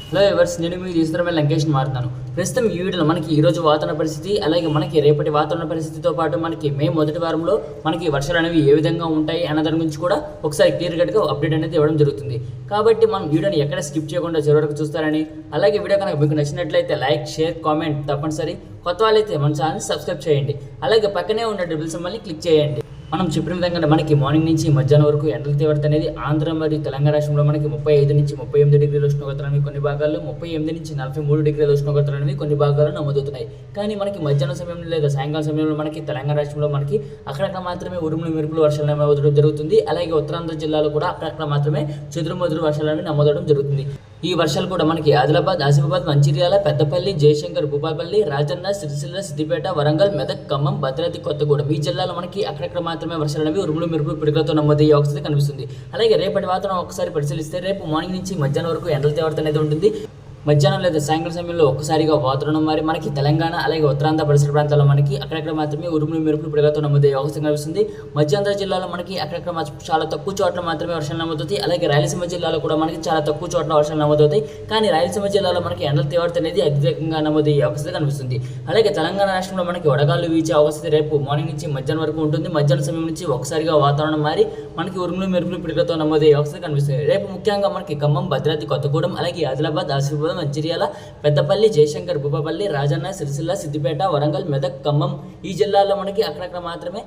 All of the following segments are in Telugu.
హలో ఎవర్స్, నేను మీ తీసుకురమే లంకేష్ మారుతాను. ప్రస్తుతం ఈ వీడియోలో మనకి ఈరోజు వాతావరణ పరిస్థితి, అలాగే మనకి రేపటి వాతావరణ పరిస్థితితో పాటు మనకి మే మొదటి వారంలో మనకి వర్షాలు అనేవి ఏ విధంగా ఉంటాయి అన్న దాని గురించి కూడా ఒకసారి క్లియర్ కట్గా అప్డేట్ అనేది ఇవ్వడం జరుగుతుంది. కాబట్టి మనం వీడియోని ఎక్కడ స్కిప్ చేయకుండా చివరి వరకు చూస్తారని, అలాగే వీడియో కనుక మీకు నచ్చినట్లయితే లైక్, షేర్, కామెంట్ తప్పనిసరి. కొత్త వాళ్ళైతే మన ఛానల్ సబ్స్క్రైబ్ చేయండి. అలాగే పక్కనే ఉన్న డబుల్ సింబల్ని క్లిక్ చేయండి. మనం చెప్పిన విధంగా మనకి మార్నింగ్ నుంచి మధ్యాహ్నం వరకు ఎండల తీవ్రత అనేది ఆంధ్ర మరియు తెలంగాణ రాష్ట్రంలో మనకి 35 నుంచి 38 డిగ్రీల ఉష్ణోగ్రతలు అనేవి కొన్ని భాగాల్లో, 38 నుంచి 43 డిగ్రీల ఉష్ణోగ్రతలు అనేవి కొన్ని భాగాల్లో నమోదవుతున్నాయి. కానీ మనకి మధ్యాహ్నం సమయంలో లేదా సాయంకాలం సమయంలో మనకి తెలంగాణ రాష్ట్రంలో మనకి అక్కడక్కడ మాత్రమే ఉరుములు మెరుపులు వర్షాలు నమోదవడం జరుగుతుంది. అలాగే ఉత్తరాంధ్ర జిల్లాలో కూడా అక్కడక్కడ మాత్రమే చెదురుమదురు వర్షాలు అనేవి నమోదవడం జరుగుతుంది. ఈ వర్షాలు కూడా మనకి ఆదిలాబాద్, ఆసిఫాబాద్, మంచిర్యాల, పెద్దపల్లి, జయశంకర్, భూపాలపల్లి, రాజన్న, సిరిసిల్ల, సిద్దిపేట, వరంగల్, మెదక్, ఖమ్మం, భద్రాద్రి కొత్తగూడెం ఈ జిల్లాలో మనకి అక్కడక్కడ మాత్రమే వర్షాలు అనేవి ఉరుములు మెరుపులు పిడుగులతో నమోదయ్యే అవకాశం కనిపిస్తుంది. అలాగే రేపటి వాతావరణం ఒకసారి పరిశీలిస్తే రేపు మార్నింగ్ నుంచి మధ్యాహ్నం వరకు ఎండల తీవ్రత అనేది ఉంటుంది. మధ్యాహ్నం లేదా సాయంకాలం సమయంలో ఒక్కసారిగా వాతావరణం మారి మనకి తెలంగాణ అలాగే ఉత్తరాంధ్ర పరిసర ప్రాంతాల్లో మనకి అక్కడక్కడ మాత్రమే ఉరుములు మెరుపులు పిడుగులతో నమోదయ్యే అవకాశం కనిపిస్తుంది. మధ్యాంధ్ర జిల్లాలో మనకి అక్కడక్కడ చాలా తక్కువ చోట్ల మాత్రమే వర్షాలు నమోదవుతాయి. అలాగే రాయలసీమ జిల్లాలో కూడా మనకి చాలా తక్కువ చోట్ల వర్షాలు నమోదవుతాయి. కానీ రాయలసీమ జిల్లాలో మనకి ఎండల తీవ్రత అనేది అత్యధికంగా నమోదయ్యే అవకాశం కనిపిస్తుంది. అలాగే తెలంగాణ రాష్ట్రంలో మనకి వడగాలు వీచే అవకాశం రేపు మార్నింగ్ నుంచి మధ్యాహ్నం వరకు ఉంటుంది. మధ్యాహ్నం సమయం నుంచి ఒకసారిగా వాతావరణం మారి మనకి ఉరుములు మెరుపులు పిడుగులతో నమోదయ్యే అవకాశం కనిపిస్తుంది. రేపు ముఖ్యంగా మనకి ఖమ్మం, భద్రాద్రి కొత్తగూడెం, అలాగే ఆదిలాబాద్, ఆసిఫాబాద్, మంచిర్యాల, పెద్దపల్లి, జయశంకర్, భూపాలపల్లి, రాజన్న, సిరిసిల్ల, సిద్దిపేట, వరంగల్, మెదక్, ఖమ్మం ఈ జిల్లాల్లో మనకి అక్కడక్కడ మాత్రమే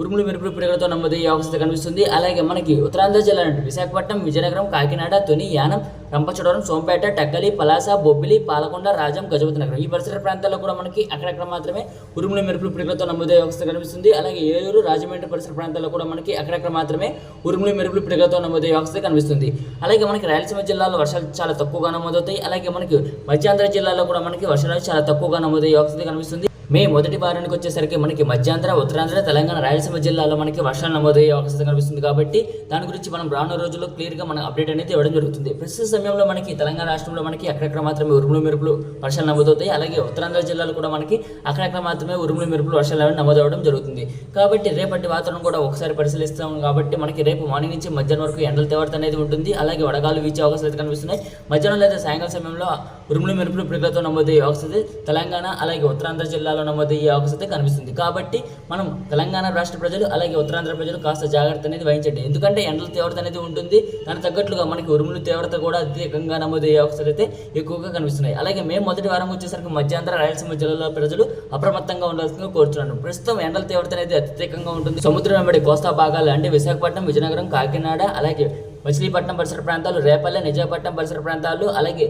ఉరుములు మెరుపులు పిడుగులతో నమోదయ్యే అవకాశం కనిపిస్తుంది. అలాగే మనకి ఉత్తరాంధ్ర జిల్లా అంటే విశాఖపట్నం, విజయనగరం, కాకినాడ, తుని, యానం, రంపచోడవరం, సోంపేట, టక్కలి, పలాస, బొబ్బిలి, పాలకొండ, రాజం, గజపతి నగరం ఈ పరిసర ప్రాంతాల్లో కూడా మనకి అక్కడక్కడ మాత్రమే ఉరుములు మెరుపులు పిడుగులతో నమోదయ్యే అవకాశం కనిపిస్తుంది. అలాగే ఏలూరు, రాజమండ్రి పరిసర ప్రాంతాల్లో కూడా మనకి అక్కడక్కడ మాత్రమే ఉరుములు మెరుపులు పిడుగులతో నమోదయ్యే అవకాశం కనిపిస్తుంది. అలాగే మనకి రాయలసీమ జిల్లాలో వర్షాలు చాలా తక్కువగా నమోదవుతాయి. అలాగే మనకి మధ్యాంధ్ర జిల్లాలో కూడా మనకి వర్షాలు చాలా తక్కువగా నమోదయ్యే అవకాశం కనిపిస్తుంది. మే మొదటి వారానికి వచ్చేసరికి మనకి మధ్యాంధ్ర, ఉత్తరాంధ్ర, తెలంగాణ, రాయలసీమ జిల్లాలో మనకి వర్షాలు నమోదయ్యే అవకాశం కనిపిస్తుంది. కాబట్టి దాని గురించి మనం రానున్న రోజుల్లో క్లియర్గా మన అప్డేట్ అనేది ఇవ్వడం జరుగుతుంది. ప్రస్తుత సమయంలో మనకి తెలంగాణ రాష్ట్రంలో మనకి అక్కడక్కడ మాత్రమే ఉరుములు మెరుపులు వర్షాలు నమోదవుతాయి. అలాగే ఉత్తరాంధ్ర జిల్లాలో కూడా మనకి అక్కడక్కడ మాత్రమే ఉరుములు మెరుపులు వర్షాలు నమోదవడం జరుగుతుంది. కాబట్టి రేపటి వాతావరణం కూడా ఒకసారి పరిశీలిస్తాం. కాబట్టి మనకి రేపు మార్నింగ్ నుంచి మధ్యాహ్నం వరకు ఎండల తీవ్రత అనేది ఉంటుంది. అలాగే వడగాలు వీచే అవకాశాలు అయితే కనిపిస్తున్నాయి. మధ్యాహ్నం లేదా సాయంకాలం సమయంలో ఉరుములు మెరుపులు పిడుగులతో నమోదయ్యే అవకాశం తెలంగాణ అలాగే ఉత్తరాంధ్ర జిల్లాలో నమోదయ్యే అవకాశం కనిపిస్తుంది. కాబట్టి మనం తెలంగాణ రాష్ట్ర ప్రజలు అలాగే ఉత్తరాంధ్ర ప్రజలు కాస్త జాగ్రత్త అనేది వహించండి. ఎందుకంటే ఎండల తీవ్రత అనేది ఉంటుంది. దానికి తగ్గట్లుగా మనకి ఉరుముల తీవ్రత కూడా అత్యధికంగా నమోదయ్యే అవకాశాలు అయితే ఎక్కువగా కనిపిస్తున్నాయి. అలాగే మే మొదటి వారం వచ్చేసరికి మధ్యాంధ్ర, రాయలసీమ జిల్లాలో ప్రజలు అప్రమత్తంగా ఉండాల్సిందిగా కోరుతున్నాను. ప్రస్తుతం ఎండల తీవ్రత అనేది అత్యధికంగా ఉంటుంది. సముద్రం వెంబడి కోస్తా భాగాలు అంటే విశాఖపట్నం, విజయనగరం, కాకినాడ, అలాగే మచిలీపట్నం పరిసర ప్రాంతాలు, రేపల్లె, నిజాపట్నం పరిసర ప్రాంతాలు, అలాగే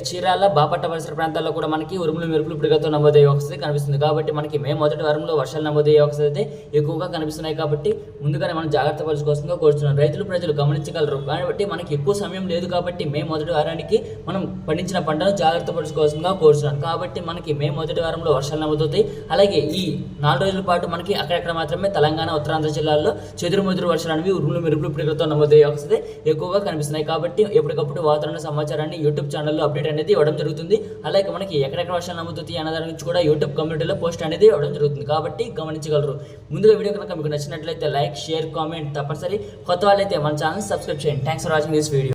చీరాల, బాపట్ట పరిసర ప్రాంతాల్లో కూడా మనకి ఉరుములు మెరుపులు పిడుగులతో నమోదయ్యే అవకాశం కనిపిస్తుంది. కాబట్టి మనకి మే మొదటి వారంలో వర్షాలు నమోదయ్యే అవకాశం అయితే ఎక్కువగా కనిపిస్తున్నాయి. కాబట్టి ముందుగానే మనం జాగ్రత్త పరచుకోవాల్సిందిగా కోరుతున్నాం. రైతులు ప్రజలు గమనించగలరు. కాబట్టి మనకి ఎక్కువ సమయం లేదు. కాబట్టి మే మొదటి వారానికి మనం పండించిన పంటను జాగ్రత్త పరచుకోవాల్సిందిగా కోరుతున్నాను. కాబట్టి మనకి మే మొదటి వారంలో వర్షాలు నమోదవుతాయి. అలాగే ఈ 4 రోజుల పాటు మనకి అక్కడక్కడ మాత్రమే తెలంగాణ, ఉత్తరాంధ్ర జిల్లాల్లో చెదురుమదురు వర్షాలు అనేవి ఉరుములు మెరుపులు పిడుగులతో నమోదయ్యే అవకాశం ఎక్కువగా కనిపిస్తున్నాయి. కాబట్టి ఎప్పటికప్పుడు వాతావరణ సమాచారాన్ని యూట్యూబ్ ఛానల్లో అప్డేట్ అనేది ఇవ్వడం జరుగుతుంది. అలాగే మనకి ఎక్కడెక్కడ వర్షాలు నమోదవుతాయి అన్న దాని గురించి కూడా యూట్యూబ్ కమ్యూనిటీలో పోస్ట్ అనేది ఇవ్వడం జరుగుతుంది. కాబట్టి గమనించగలరు. ముందుగా వీడియో కనుక మీకు నచ్చినట్లయితే లైక్, షేర్, కామెంట్ తప్పనిసరి. కొత్త వాళ్ళైతే మన ఛానల్ సబ్స్క్రైబ్ చేయండి. Thanks for watching this video.